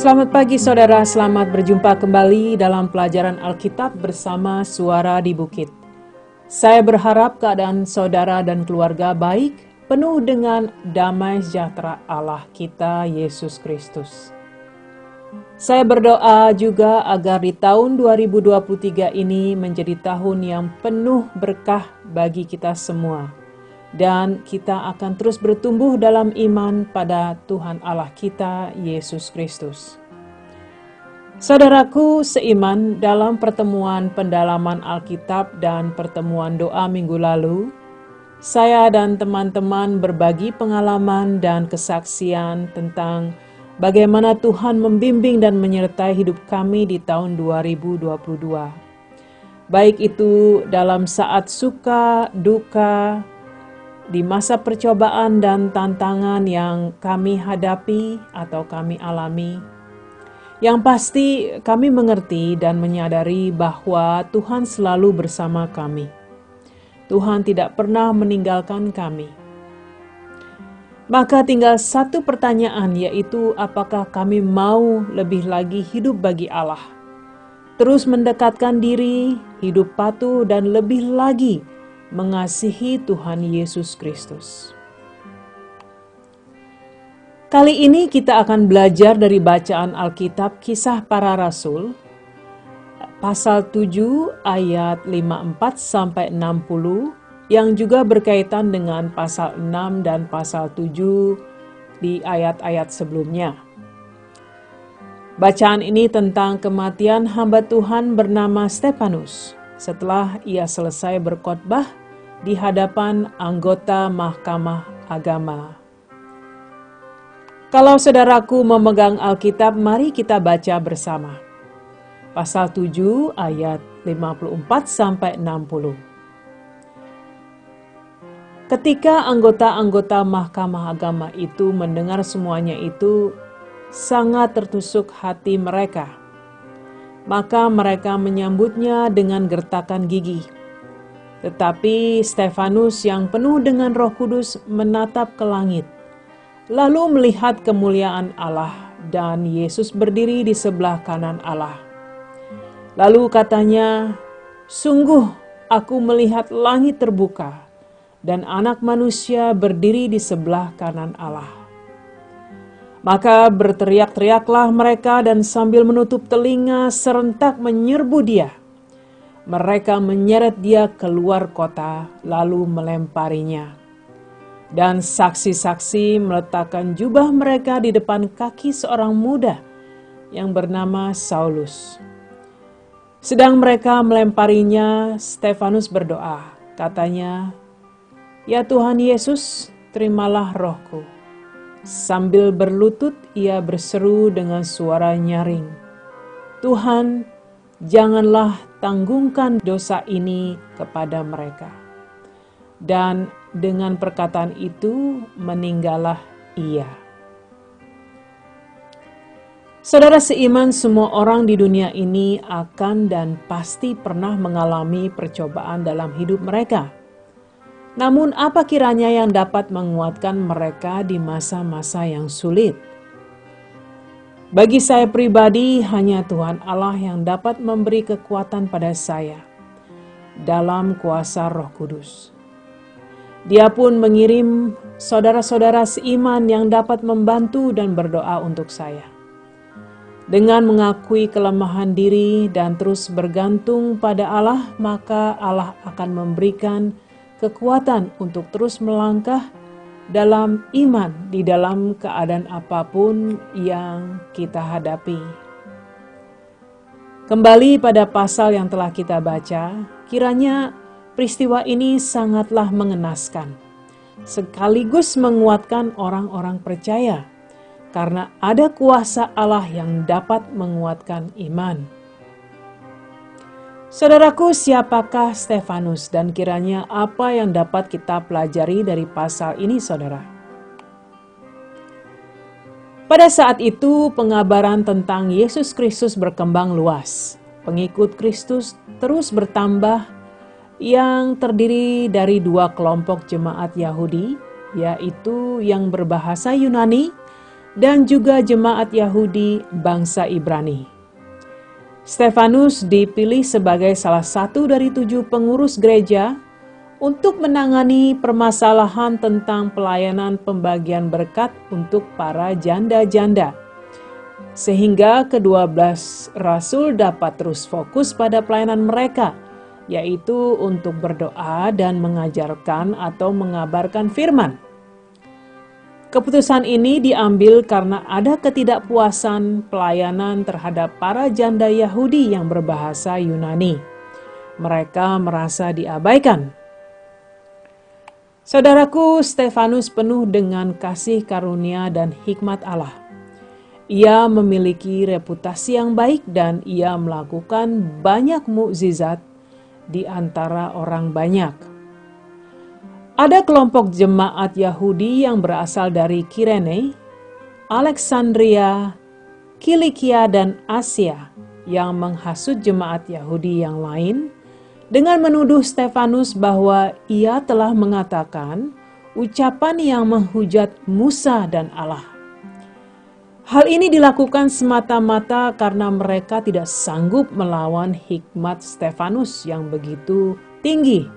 Selamat pagi saudara, selamat berjumpa kembali dalam pelajaran Alkitab bersama Suara di Bukit. Saya berharap keadaan saudara dan keluarga baik, penuh dengan damai sejahtera Allah kita, Yesus Kristus. Saya berdoa juga agar di tahun 2023 ini menjadi tahun yang penuh berkah bagi kita semua. Dan kita akan terus bertumbuh dalam iman pada Tuhan Allah kita, Yesus Kristus. Saudaraku seiman, dalam pertemuan pendalaman Alkitab dan pertemuan doa minggu lalu, saya dan teman-teman berbagi pengalaman dan kesaksian tentang bagaimana Tuhan membimbing dan menyertai hidup kami di tahun 2022. Baik itu dalam saat suka, duka, di masa percobaan dan tantangan yang kami hadapi atau kami alami. Yang pasti kami mengerti dan menyadari bahwa Tuhan selalu bersama kami. Tuhan tidak pernah meninggalkan kami. Maka tinggal satu pertanyaan, yaitu apakah kami mau lebih lagi hidup bagi Allah? Terus mendekatkan diri, hidup patuh dan lebih lagi mengasihi Tuhan Yesus Kristus. Kali ini kita akan belajar dari bacaan Alkitab Kisah Para Rasul, pasal 7 ayat 54-60, yang juga berkaitan dengan pasal 6 dan pasal 7 di ayat-ayat sebelumnya. Bacaan ini tentang kematian hamba Tuhan bernama Stefanus setelah ia selesai berkhotbah di hadapan anggota Mahkamah Agama. Kalau saudaraku memegang Alkitab, mari kita baca bersama. Pasal 7 ayat 54-60. Ketika anggota-anggota Mahkamah Agama itu mendengar semuanya itu, sangat tertusuk hati mereka. Maka mereka menyambutnya dengan gertakan gigi. Tetapi Stefanus yang penuh dengan Roh Kudus menatap ke langit, lalu melihat kemuliaan Allah dan Yesus berdiri di sebelah kanan Allah. Lalu katanya, "Sungguh aku melihat langit terbuka dan Anak Manusia berdiri di sebelah kanan Allah." Maka berteriak-teriaklah mereka dan sambil menutup telinga serentak menyerbu dia. Mereka menyeret dia keluar kota lalu melemparinya. Dan saksi-saksi meletakkan jubah mereka di depan kaki seorang muda yang bernama Saulus. Sedang mereka melemparinya, Stefanus berdoa. Katanya, "Ya Tuhan Yesus, terimalah rohku." Sambil berlutut ia berseru dengan suara nyaring, "Tuhan, janganlah tanggungkan dosa ini kepada mereka." Dan dengan perkataan itu meninggallah ia. Saudara seiman, semua orang di dunia ini akan dan pasti pernah mengalami percobaan dalam hidup mereka. Namun apa kiranya yang dapat menguatkan mereka di masa-masa yang sulit? Bagi saya pribadi, hanya Tuhan Allah yang dapat memberi kekuatan pada saya dalam kuasa Roh Kudus. Dia pun mengirim saudara-saudara seiman yang dapat membantu dan berdoa untuk saya. Dengan mengakui kelemahan diri dan terus bergantung pada Allah, maka Allah akan memberikan kekuatan untuk terus melangkah dalam iman di dalam keadaan apapun yang kita hadapi. Kembali pada pasal yang telah kita baca, kiranya peristiwa ini sangatlah mengenaskan, sekaligus menguatkan orang-orang percaya, karena ada kuasa Allah yang dapat menguatkan iman. Saudaraku, siapakah Stefanus dan kiranya apa yang dapat kita pelajari dari pasal ini, saudara? Pada saat itu, pengabaran tentang Yesus Kristus berkembang luas. Pengikut Kristus terus bertambah, yang terdiri dari dua kelompok jemaat Yahudi, yaitu yang berbahasa Yunani dan juga jemaat Yahudi bangsa Ibrani. Stefanus dipilih sebagai salah satu dari 7 pengurus gereja untuk menangani permasalahan tentang pelayanan pembagian berkat untuk para janda-janda, sehingga ke-12 rasul dapat terus fokus pada pelayanan mereka, yaitu untuk berdoa dan mengajarkan atau mengabarkan firman. Keputusan ini diambil karena ada ketidakpuasan pelayanan terhadap para janda Yahudi yang berbahasa Yunani. Mereka merasa diabaikan. Saudaraku, Stefanus penuh dengan kasih karunia dan hikmat Allah. Ia memiliki reputasi yang baik dan ia melakukan banyak mukjizat di antara orang banyak. Ada kelompok jemaat Yahudi yang berasal dari Kirene, Alexandria, Kilikia, dan Asia yang menghasut jemaat Yahudi yang lain dengan menuduh Stefanus bahwa ia telah mengatakan ucapan yang menghujat Musa dan Allah. Hal ini dilakukan semata-mata karena mereka tidak sanggup melawan hikmat Stefanus yang begitu tinggi.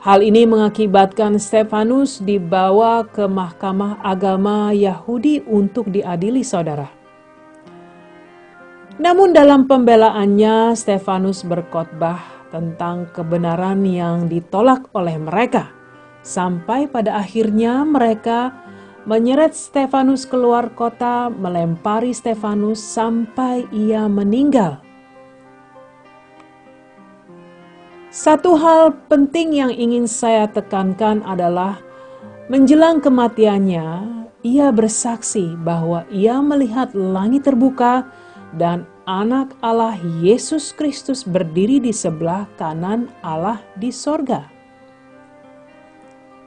Hal ini mengakibatkan Stefanus dibawa ke mahkamah agama Yahudi untuk diadili, saudara. Namun dalam pembelaannya, Stefanus berkhotbah tentang kebenaran yang ditolak oleh mereka, sampai pada akhirnya mereka menyeret Stefanus keluar kota, melempari Stefanus sampai ia meninggal. Satu hal penting yang ingin saya tekankan adalah menjelang kematiannya, ia bersaksi bahwa ia melihat langit terbuka dan Anak Allah Yesus Kristus berdiri di sebelah kanan Allah di sorga.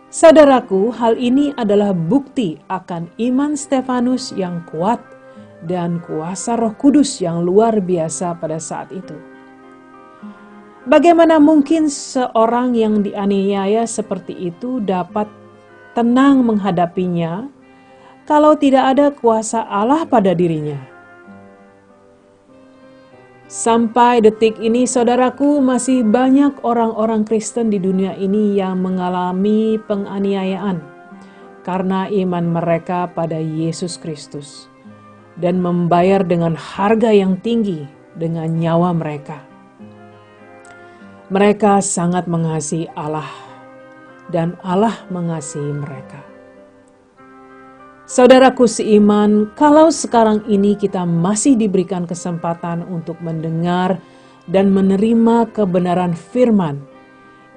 Saudaraku, hal ini adalah bukti akan iman Stefanus yang kuat dan kuasa Roh Kudus yang luar biasa pada saat itu. Bagaimana mungkin seorang yang dianiaya seperti itu dapat tenang menghadapinya kalau tidak ada kuasa Allah pada dirinya? Sampai detik ini, saudaraku, masih banyak orang-orang Kristen di dunia ini yang mengalami penganiayaan karena iman mereka pada Yesus Kristus dan membayar dengan harga yang tinggi dengan nyawa mereka. Mereka sangat mengasihi Allah dan Allah mengasihi mereka. Saudaraku seiman, kalau sekarang ini kita masih diberikan kesempatan untuk mendengar dan menerima kebenaran firman,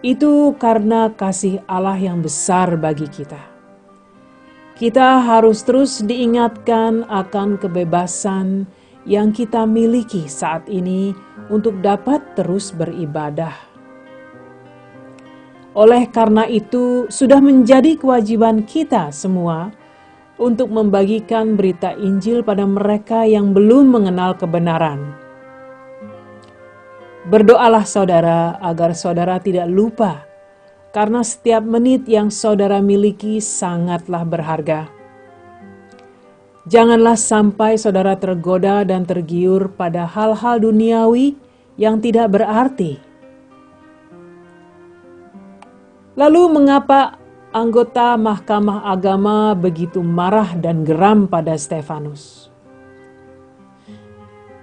itu karena kasih Allah yang besar bagi kita. Kita harus terus diingatkan akan kebebasan yang kita miliki saat ini untuk dapat terus beribadah. Oleh karena itu, sudah menjadi kewajiban kita semua untuk membagikan berita Injil pada mereka yang belum mengenal kebenaran. Berdoalah saudara agar saudara tidak lupa, karena setiap menit yang saudara miliki sangatlah berharga. Janganlah sampai saudara tergoda dan tergiur pada hal-hal duniawi yang tidak berarti. Lalu mengapa anggota Mahkamah Agama begitu marah dan geram pada Stefanus?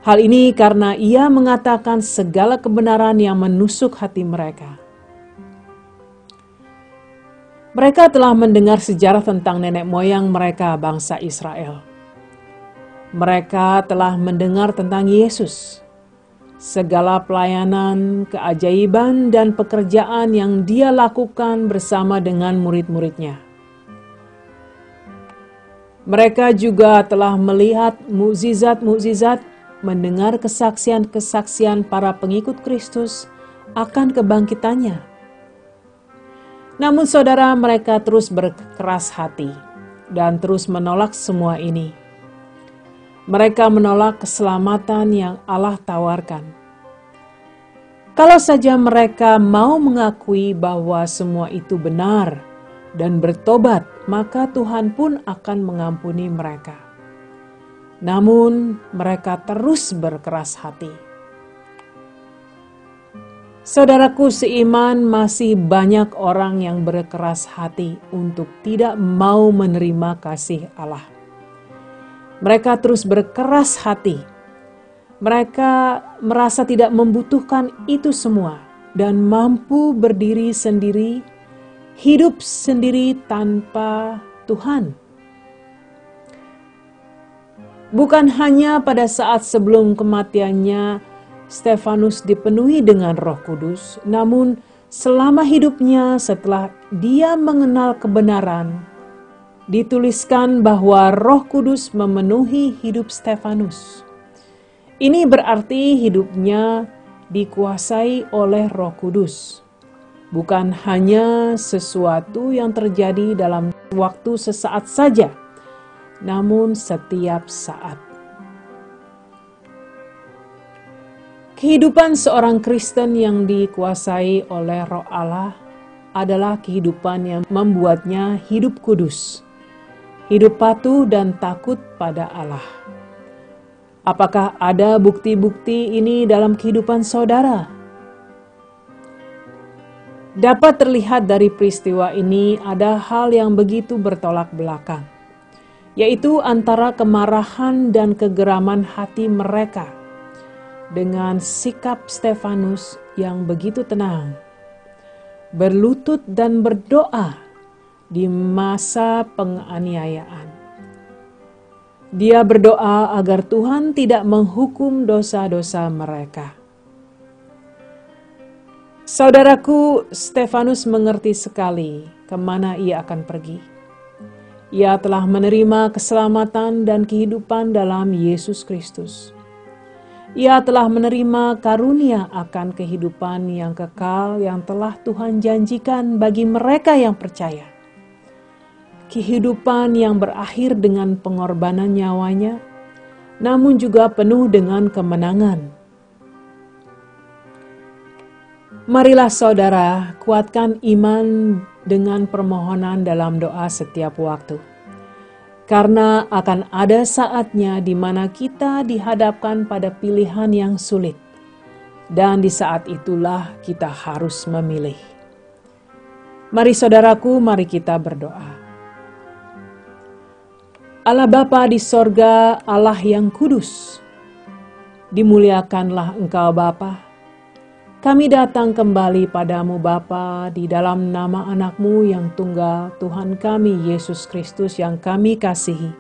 Hal ini karena ia mengatakan segala kebenaran yang menusuk hati mereka. Mereka telah mendengar sejarah tentang nenek moyang mereka, bangsa Israel. Mereka telah mendengar tentang Yesus, segala pelayanan, keajaiban, dan pekerjaan yang dia lakukan bersama dengan murid-muridnya. Mereka juga telah melihat mukjizat-mukjizat, mendengar kesaksian-kesaksian para pengikut Kristus akan kebangkitannya. Namun saudara, mereka terus berkeras hati dan terus menolak semua ini. Mereka menolak keselamatan yang Allah tawarkan. Kalau saja mereka mau mengakui bahwa semua itu benar dan bertobat, maka Tuhan pun akan mengampuni mereka. Namun mereka terus berkeras hati. Saudaraku seiman, masih banyak orang yang berkeras hati untuk tidak mau menerima kasih Allah. Mereka terus berkeras hati. Mereka merasa tidak membutuhkan itu semua dan mampu berdiri sendiri, hidup sendiri tanpa Tuhan. Bukan hanya pada saat sebelum kematiannya Stefanus dipenuhi dengan Roh Kudus, namun selama hidupnya setelah dia mengenal kebenaran, dituliskan bahwa Roh Kudus memenuhi hidup Stefanus. Ini berarti hidupnya dikuasai oleh Roh Kudus. Bukan hanya sesuatu yang terjadi dalam waktu sesaat saja, namun setiap saat. Kehidupan seorang Kristen yang dikuasai oleh Roh Allah adalah kehidupan yang membuatnya hidup kudus, hidup patuh dan takut pada Allah. Apakah ada bukti-bukti ini dalam kehidupan saudara? Dapat terlihat dari peristiwa ini ada hal yang begitu bertolak belakang, yaitu antara kemarahan dan kegeraman hati mereka dengan sikap Stefanus yang begitu tenang, berlutut dan berdoa di masa penganiayaan. Dia berdoa agar Tuhan tidak menghukum dosa-dosa mereka. Saudaraku, Stefanus mengerti sekali kemana ia akan pergi. Ia telah menerima keselamatan dan kehidupan dalam Yesus Kristus. Ia telah menerima karunia akan kehidupan yang kekal yang telah Tuhan janjikan bagi mereka yang percaya. Kehidupan yang berakhir dengan pengorbanan nyawanya, namun juga penuh dengan kemenangan. Marilah saudara, kuatkan iman dengan permohonan dalam doa setiap waktu. Karena akan ada saatnya di mana kita dihadapkan pada pilihan yang sulit. Dan di saat itulah kita harus memilih. Mari saudaraku, mari kita berdoa. Allah Bapa di sorga, Allah yang kudus, dimuliakanlah Engkau Bapa. Kami datang kembali padamu Bapa di dalam nama anak-Mu yang tunggal, Tuhan kami Yesus Kristus yang kami kasihi.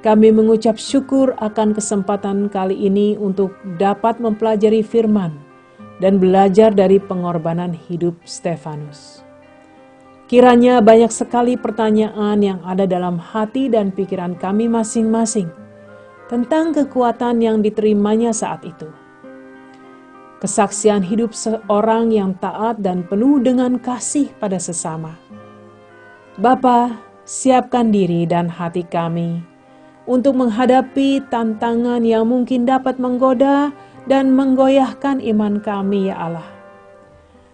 Kami mengucap syukur akan kesempatan kali ini untuk dapat mempelajari firman dan belajar dari pengorbanan hidup Stefanus. Kiranya banyak sekali pertanyaan yang ada dalam hati dan pikiran kami masing-masing tentang kekuatan yang diterimanya saat itu. Kesaksian hidup seorang yang taat dan penuh dengan kasih pada sesama. Bapa, siapkan diri dan hati kami untuk menghadapi tantangan yang mungkin dapat menggoda dan menggoyahkan iman kami, ya Allah.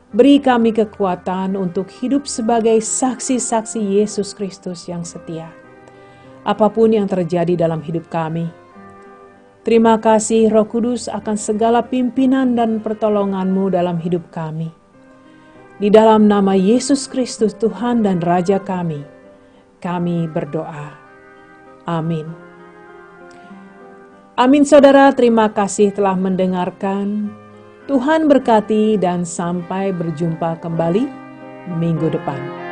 Beri kami kekuatan untuk hidup sebagai saksi-saksi Yesus Kristus yang setia. Apapun yang terjadi dalam hidup kami, terima kasih Roh Kudus akan segala pimpinan dan pertolongan-Mu dalam hidup kami. Di dalam nama Yesus Kristus Tuhan dan Raja kami berdoa. Amin. Amin saudara, terima kasih telah mendengarkan. Tuhan berkati dan sampai berjumpa kembali minggu depan.